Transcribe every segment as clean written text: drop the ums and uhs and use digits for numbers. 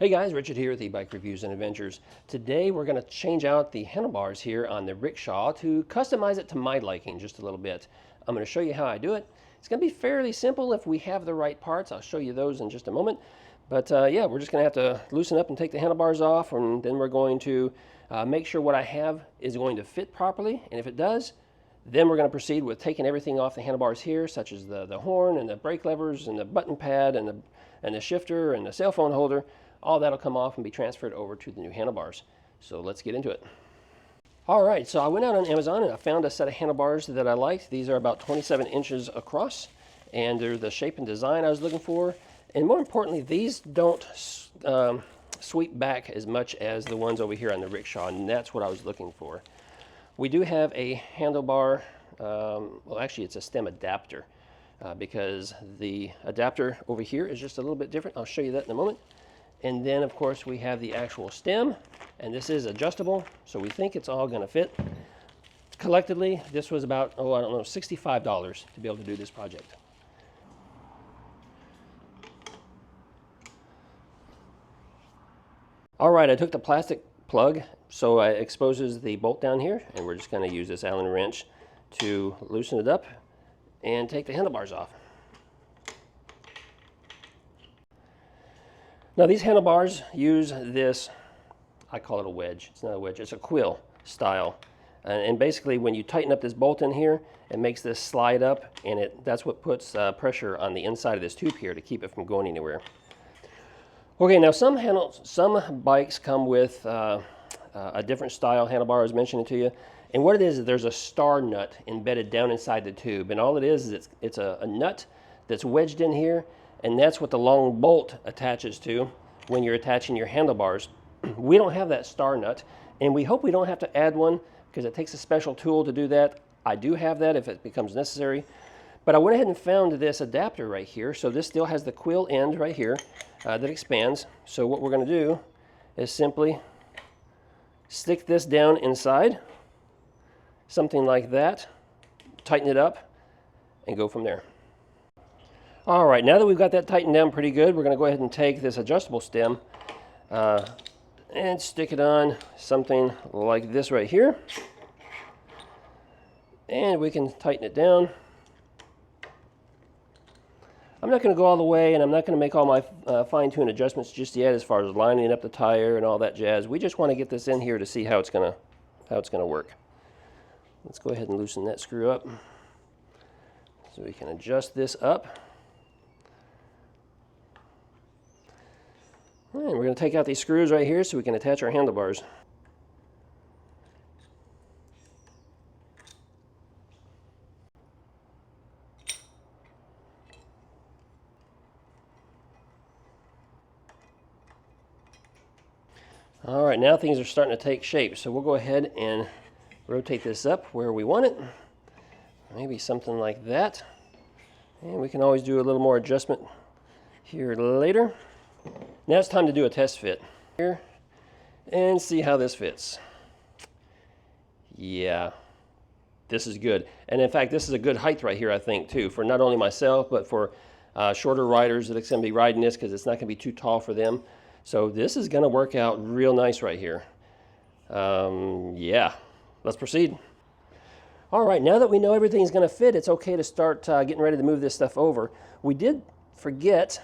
Hey guys, Richard here with eBike Reviews and Adventures. Today we're going to change out the handlebars here on the Rickshaw to customize it to my liking just a little bit. I'm going to show you how I do it. It's going to be fairly simple if we have the right parts. I'll show you those in just a moment. But yeah, we're just going to have to loosen up and take the handlebars off, and then we're going to make sure what I have is going to fit properly. And if it does, then we're going to proceed with taking everything off the handlebars here, such as the horn and the brake levers and the button pad and the shifter and the cell phone holder. All that'll come off and be transferred over to the new handlebars. So let's get into it. All right, so I went out on Amazon and I found a set of handlebars that I liked. These are about 27 inches across, and they're the shape and design I was looking for. And more importantly, these don't sweep back as much as the ones over here on the Rickshaw, and that's what I was looking for. We do have a handlebar, well actually it's a stem adapter, because the adapter over here is just a little bit different. I'll show you that in a moment. And then of course we have the actual stem, and this is adjustable, so we think it's all going to fit. Collectively, this was about, I don't know, $65 to be able to do this project. All right, I took the plastic plug, so it exposes the bolt down here, and we're just going to use this Allen wrench to loosen it up and take the handlebars off. Now these handlebars use this, I call it a wedge. It's not a wedge, it's a quill style. And basically when you tighten up this bolt in here, it makes this slide up, and that's what puts pressure on the inside of this tube here to keep it from going anywhere. Okay, now some bikes come with a different style handlebar I was mentioning to you. And what it is there's a star nut embedded down inside the tube. And all it is it's a nut that's wedged in here. And that's what the long bolt attaches to when you're attaching your handlebars. We don't have that star nut, and we hope we don't have to add one because it takes a special tool to do that. I do have that if it becomes necessary. But I went ahead and found this adapter right here. So this still has the quill end right here that expands. So what we're going to do is simply stick this down inside, something like that, tighten it up, and go from there. All right, now that we've got that tightened down pretty good, we're going to go ahead and take this adjustable stem and stick it on something like this right here. And we can tighten it down. I'm not going to go all the way, and I'm not going to make all my fine-tune adjustments just yet as far as lining up the tire and all that jazz. We just want to get this in here to see how it's going to work. Let's go ahead and loosen that screw up so we can adjust this up. All right, we're going to take out these screws right here so we can attach our handlebars. All right, now things are starting to take shape, so we'll go ahead and rotate this up where we want it. Maybe something like that. And we can always do a little more adjustment here later. Now it's time to do a test fit here and see how this fits. Yeah, this is good. And in fact, this is a good height right here, I think, too, for not only myself, but for shorter riders that are going to be riding this, because it's not going to be too tall for them. So this is going to work out real nice right here. Yeah, let's proceed. All right, now that we know everything's going to fit, it's okay to start getting ready to move this stuff over. We did forget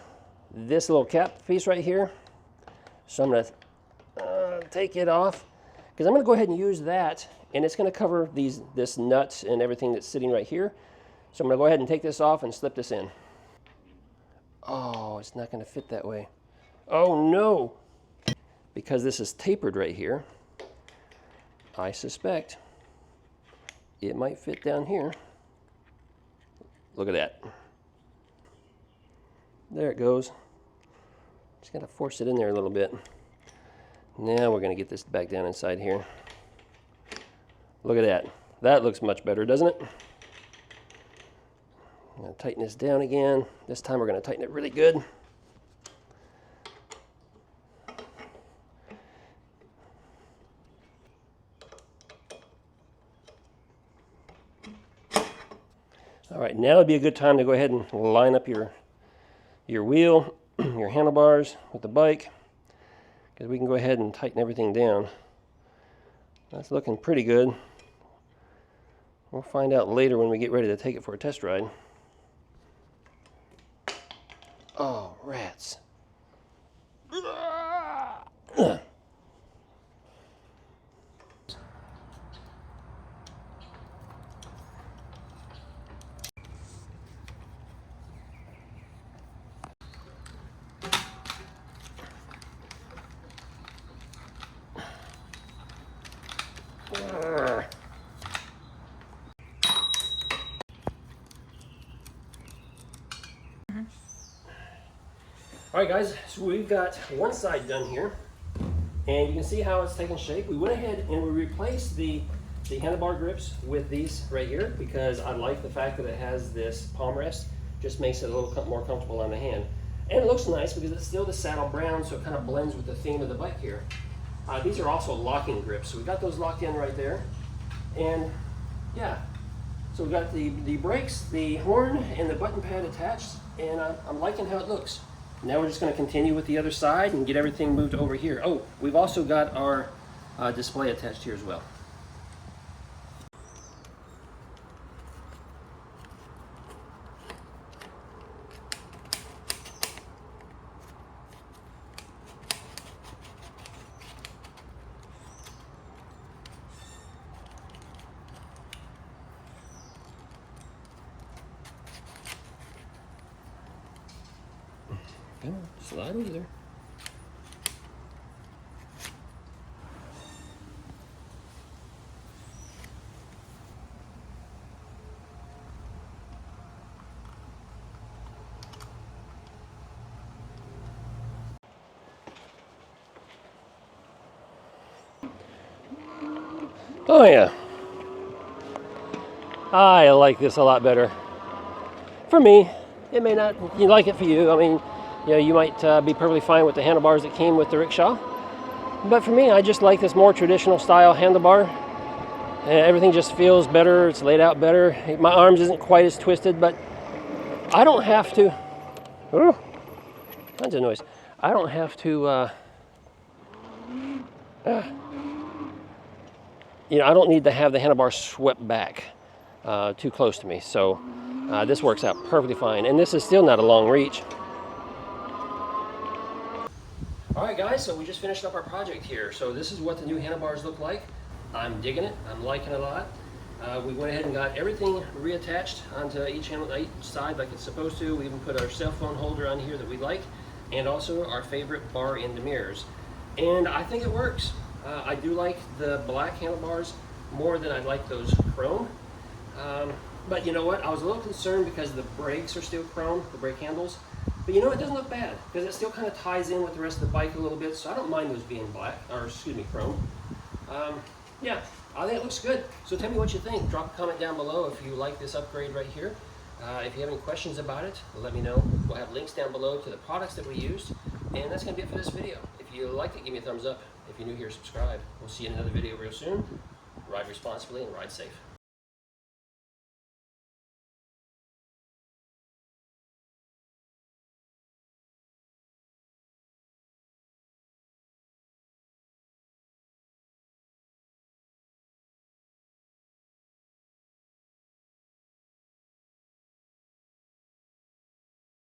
this little cap piece right here, so I'm going to take it off, because I'm going to go ahead and use that, and it's going to cover this nut and everything that's sitting right here. So I'm going to go ahead and take this off and slip this in. Oh, it's not going to fit that way. Oh no! Because this is tapered right here, I suspect it might fit down here. Look at that. There it goes. Just got to force it in there a little bit. Now we're going to get this back down inside here. Look at that. That looks much better, doesn't it? I'm going to tighten this down again. This time we're going to tighten it really good. All right, now would be a good time to go ahead and line up your wheel, your handlebars with the bike. because we can go ahead and tighten everything down. That's looking pretty good. We'll find out later when we get ready to take it for a test ride. Oh, rats. All right, guys, so we've got one side done here, and you can see how it's taking shape. We went ahead and we replaced the handlebar grips with these right here because I like the fact that it has this palm rest. Just makes it a little more comfortable on the hand. And it looks nice because it's still the saddle brown, so it kind of blends with the theme of the bike here. These are also locking grips, so we got those locked in right there. And yeah, so we've got the brakes, the horn, and the button pad attached, and I'm liking how it looks. Now we're just going to continue with the other side and get everything moved over here. Oh, we've also got our display attached here as well. Come on, slide over there. Oh yeah, I like this a lot better. For me, it may not like it for you. I mean, you know, you might be perfectly fine with the handlebars that came with the rickshaw. But for me, I just like this more traditional style handlebar. Everything just feels better, it's laid out better. My arms isn't quite as twisted, but I don't have to, tons of noise. I don't have to, you know, I don't need to have the handlebar swept back too close to me. So this works out perfectly fine. And this is still not a long reach. All right, guys, so we just finished up our project here. So this is what the new handlebars look like. I'm digging it. I'm liking it a lot. We went ahead and got everything reattached onto each side like it's supposed to. We even put our cell phone holder on here that we like, and also our favorite bar in the mirrors. And I think it works. I do like the black handlebars more than I like those chrome. But you know what? I was a little concerned because the brakes are still chrome, the brake handles. But you know, it doesn't look bad because it still kind of ties in with the rest of the bike a little bit, so I don't mind those being black, or excuse me, chrome. Yeah, I think it looks good. So tell me what you think. Drop a comment down below if you like this upgrade right here. If you have any questions about it, let me know. We'll have links down below to the products that we used. And that's going to be it for this video. If you liked it, give me a thumbs up. If you're new here, subscribe. We'll see you in another video real soon. Ride responsibly and ride safe.